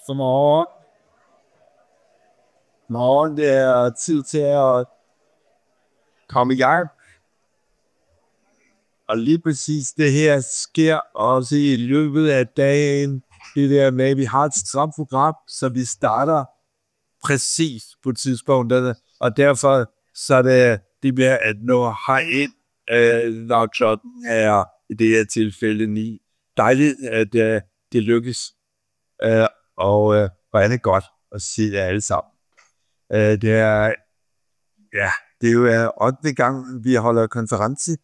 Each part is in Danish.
Godmorgen. Morgen, det er tid til at komme i gang. Og lige præcis det her sker også i løbet af dagen. Det der med, at vi har et stramt program, så vi starter præcis på tidspunkterne. Og derfor så er det med at nå herind, når klokken er i det her tilfælde 9. Dejligt, at det lykkes. Og hvor er det godt at se jer alle sammen. Det er jo 8. gang, vi holder konference,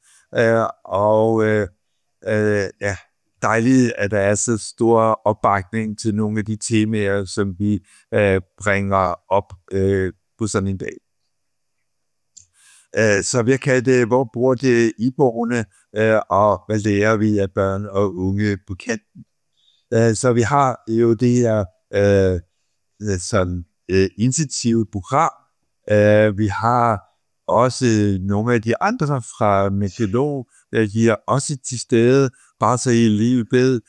dejligt, at der er så stor opbakning til nogle af de temaer, som vi bringer op på sådan en dag. Så vi har kaldt det, hvor bor det iboende, og hvad lærer vi af børn og unge på kanten. Så vi har jo det her intensive program. Vi har også nogle af de andre fra Meteorolog, de er også til stede. Bare så I lige ved,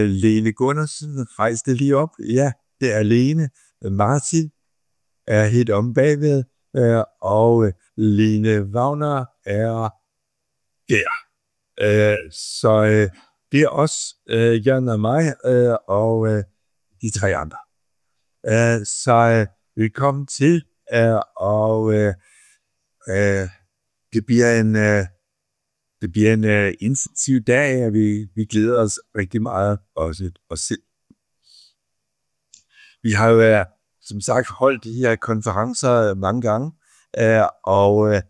Lene Gunnarsen rejste lige op. Ja, det er Lene. Martin er helt om bagved, og Lene Wagner er der. Så det er os, Jan og mig, og de 3 andre. Så velkommen til, og det bliver en intensiv dag, og vi glæder os rigtig meget også os selv. Vi har jo som sagt holdt de her konferencer mange gange, og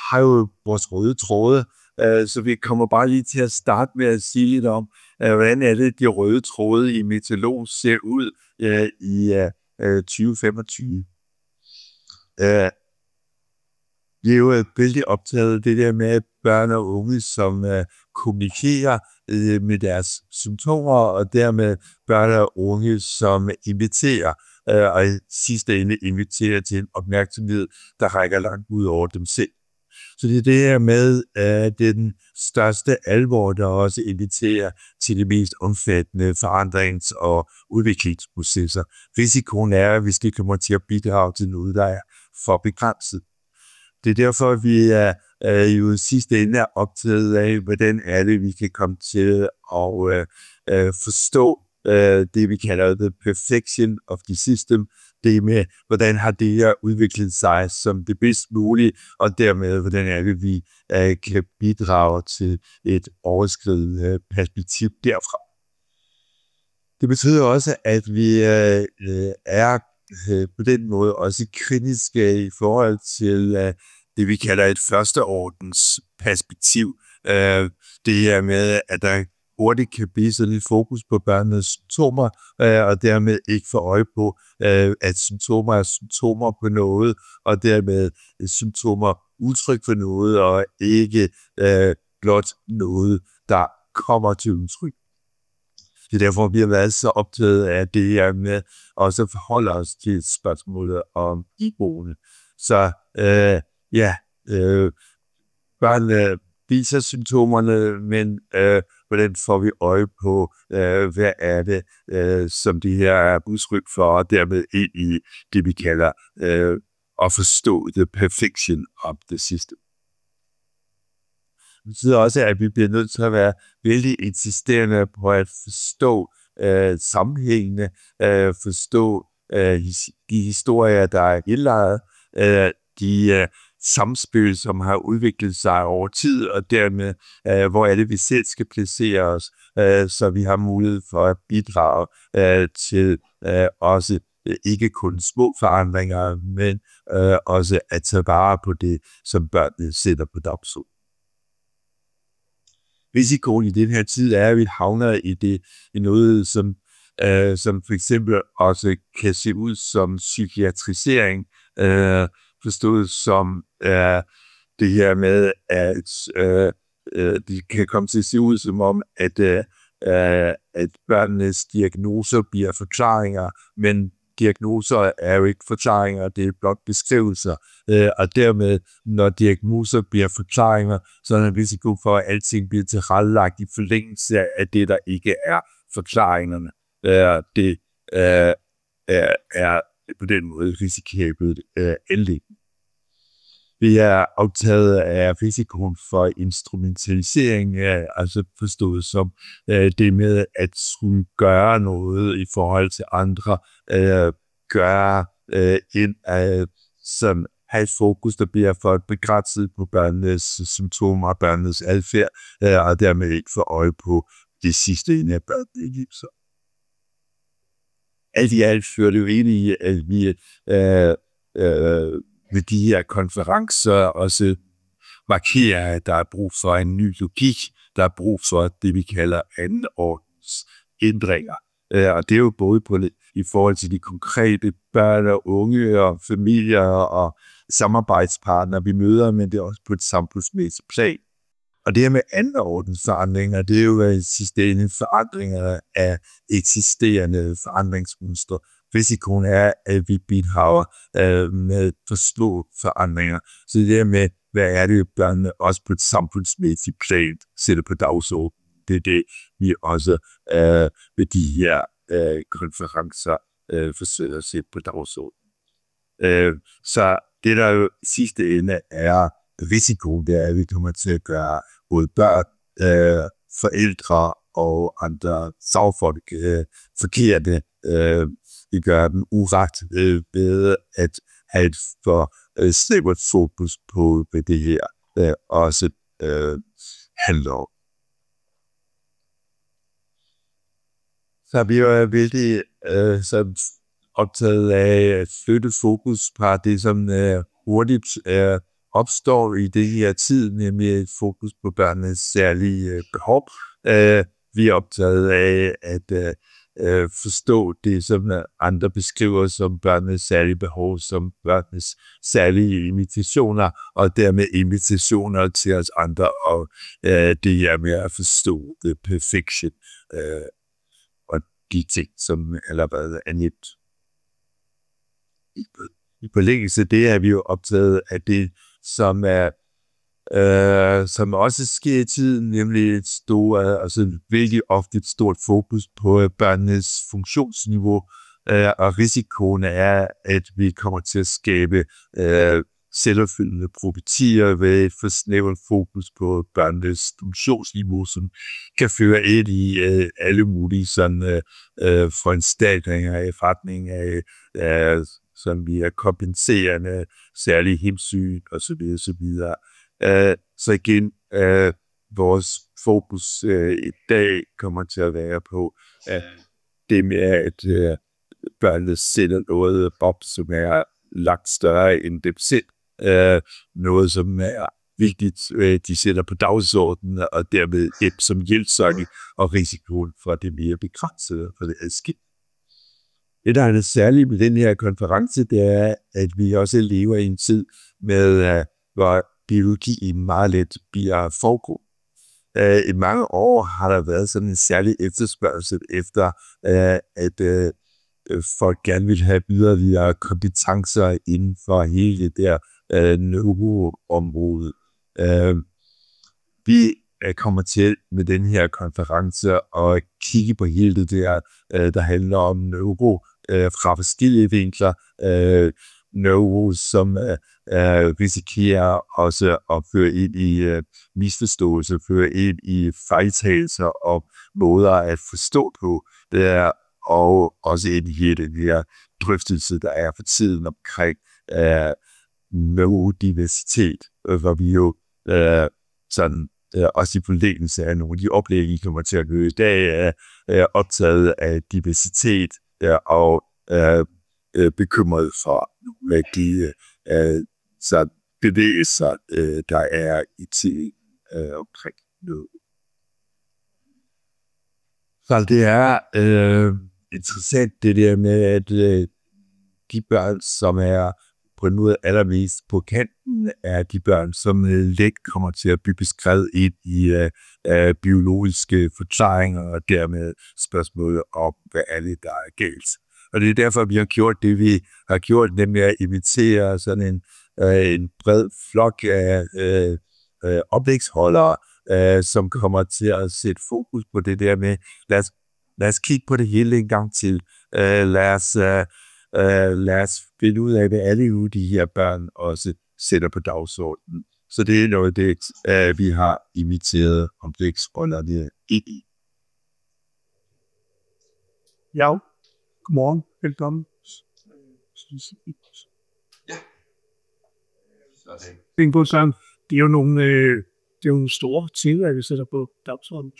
har jo vores røde tråde, så vi kommer bare lige til at starte med at sige lidt om, hvordan er det, de røde tråde i Meteorolog ser ud i 2025. Vi er jo vældig optaget af det der med børn og unge, som kommunikerer med deres symptomer, og dermed børn og unge, som inviterer, og i sidste ende inviterer til en opmærksomhed, der rækker langt ud over dem selv. Så det er det her med, det er den største alvor, der også inviterer til de mest omfattende forandrings- og udviklingsprocesser. Risikoen er, hvis det kommer til at bidrage til noget, der er for begrænset. Det er derfor, vi jo i sidste ende er optaget af, hvordan er det, vi kan komme til at forstå det, vi kalder the perfection of the system. Det med, hvordan har det her udviklet sig som det bedst mulige, og dermed, hvordan er det, vi kan bidrage til et overskridende perspektiv derfra. Det betyder også, at vi er på den måde også kritiske i forhold til det, vi kalder et førsteordens perspektiv. Det her med, at der hurtigt kan blive sådan et fokus på børnenes symptomer, og dermed ikke få øje på, at symptomer er symptomer på noget, og dermed symptomer udtryk for noget, og ikke blot noget, der kommer til udtryk. Det er derfor, vi har været så optaget af det her med også at forholde os til spørgsmålet om iboende. Så børnene viser symptomerne, men hvordan får vi øje på, hvad er det, som det her er udtryk for, og dermed ind i det, vi kalder at forstå the perfection of the system. Det betyder også, at vi bliver nødt til at være vældig insisterende på at forstå sammenhængene, forstå de historier, der er indlejret, de samspil, som har udviklet sig over tid, og dermed, hvor er det, vi selv skal placere os, så vi har mulighed for at bidrage til også ikke kun små forandringer, men også at tage vare på det, som børnene sætter på dagsordenen. Risikoen i den her tid er, at vi havner i noget, som for eksempel også kan se ud som psykiatrisering, forstået som det her med, at det kan komme til at se ud som om, at børnenes diagnoser bliver forklaringer, men diagnoser er jo ikke forklaringer, det er blot beskrivelser, og dermed, når diagnoser bliver forklaringer, så er der en risiko for, at alting bliver tilrettelagt i forlængelse af det, der ikke er forklaringerne. Det er på den måde risikabelt endelig. Vi er optaget af risikoen for instrumentalisering, altså forstået som det med at skulle gøre noget i forhold til andre, gøre som have et fokus, der bliver for begrænset på børnenes symptomer og børnenes adfærd, og dermed ikke få øje på det sidste ende af børnene. Alt i alt fører det jo ind i, at vi ved de her konferencer også markerer, at der er brug for en ny logik, der er brug for det, vi kalder andenordens ændringer. Og det er jo både i forhold til de konkrete børn og unge og familier og samarbejdspartnere, vi møder, men det er også på et samfundsmæssigt plan. Og det her med andenordens forandringer, det er jo i sidste ende forandringer af eksisterende forandringsmønstre. Risikoen er, at vi bidrager med for små forandringer. Så det der med, hvad er det, børnene også på et samfundsmæssigt plan sætter på dagsordenen. Det er det, vi også ved de her konferencer forsøger at sætte på dagsordenen. Så det der jo i sidste ende er risikoen, det er, at vi kommer til at gøre både børn, forældre og andre sagfolk forkerte. Vi gør dem uret ved at have et for snævert fokus på, hvad det her også handler om. Så vi er vældig optaget af at flytte fokus på det, som hurtigt opstår i det her tid, nemlig et fokus på børnenes særlige behov. Vi er optaget af at forstå det, som andre beskriver som børnenes særlige behov, som børnenes særlige invitationer, og dermed invitationer til os andre, og det her med at forstå the perfection, og de ting, som allerede er nemt. I forlængelse af det er vi jo optaget af det, som også sker i tiden, nemlig et stort, altså virkelig ofte et stort fokus på børnenes funktionsniveau, og risikoen er, at vi kommer til at skabe selvopfyldende profetier ved et for snævert fokus på børnenes funktionsniveau, som kan føre ind i alle mulige sådan foranstaltninger i retning af som vi er kompenserende, særlige hensyn osv. Så igen, vores fokus i dag kommer til at være på det med, at børnene sætter noget op, som er langt større end dem selv. Noget, som er vigtigt, de sætter på dagsordenen, og dermed et som hjælpsøjning og risikoen for det mere begrænsede for det adskilt. Det, der er det særlige med den her konference, det er, at vi også lever i en tid, med hvor biologi meget let bliver foregået. I mange år har der været sådan en særlig efterspørgsel efter, at folk gerne vil have yderligere kompetencer inden for hele det der neuroområde. Vi kommer til med den her konference at kigge på hele det der handler om neuro fra forskellige vinkler. Neuro, som risikerer også at føre ind i misforståelse, føre ind i fejltagelser og måder at forstå på. Det er og også ind i den her drøftelse, der er for tiden omkring neurodiversitet, hvor vi jo sådan også i forlængelse af nogle af de oplæg, I kommer til at høre i dag, er optaget af diversitet og bekymret for nogle af de bevægelser, der er i tiden omkring noget. Så det er interessant det der med, at de børn, som er på en måde allermest på kanten, er de børn, som let kommer til at blive beskrevet ind i biologiske forklaringer, og dermed spørgsmålet om, hvad er det, der er galt. Og det er derfor, vi har gjort det, vi har gjort, nemlig at invitere sådan en bred flok af oplægsholdere, som kommer til at sætte fokus på det der med, lad os kigge på det hele en gang til. Lad os finde ud af, hvad alle de her børn også sætter på dagsordenen. Så det er noget det, vi har inviteret oplægsholderne i. Ja, godmorgen. Velkommen. Ja. Det er jo nogle store temaer, vi sætter på dagsordenen.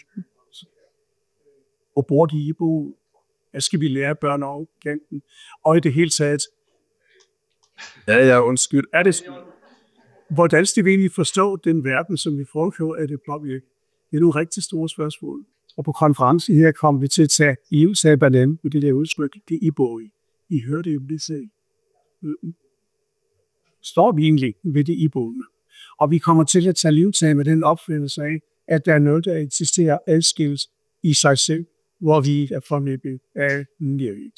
Hvor bor de i bo? Hvad skal vi lære børn og kanten? Og i det hele taget, undskyld. Er det hvordan skal vi egentlig forstå den verden, som vi foregår af det påvirke? Det er nogle rigtig store spørgsmål. Og på konferencen her kom vi til at tage livtag blandt andet med det der udtryk, det I bor i. I hørte jo det selv. Står vi egentlig ved det I bor? Og vi kommer til at tage livtag med den opfattelse af, at der er noget, der eksisterer adskilles i sig selv, hvor vi er fornæppet af nærhed.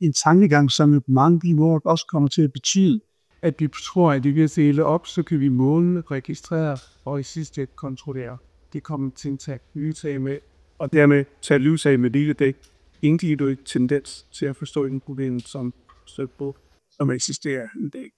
En tankegang, som mange niveauer også kommer til at betyde, at vi tror, at det vi dele op, så kan vi måle, registrere og i sidste ende kontrollere. Det kommer til at tage livtag med, og dermed tage livtag med lille dæk, individuel tendens til at forstå en problem, som eksisterer en dag.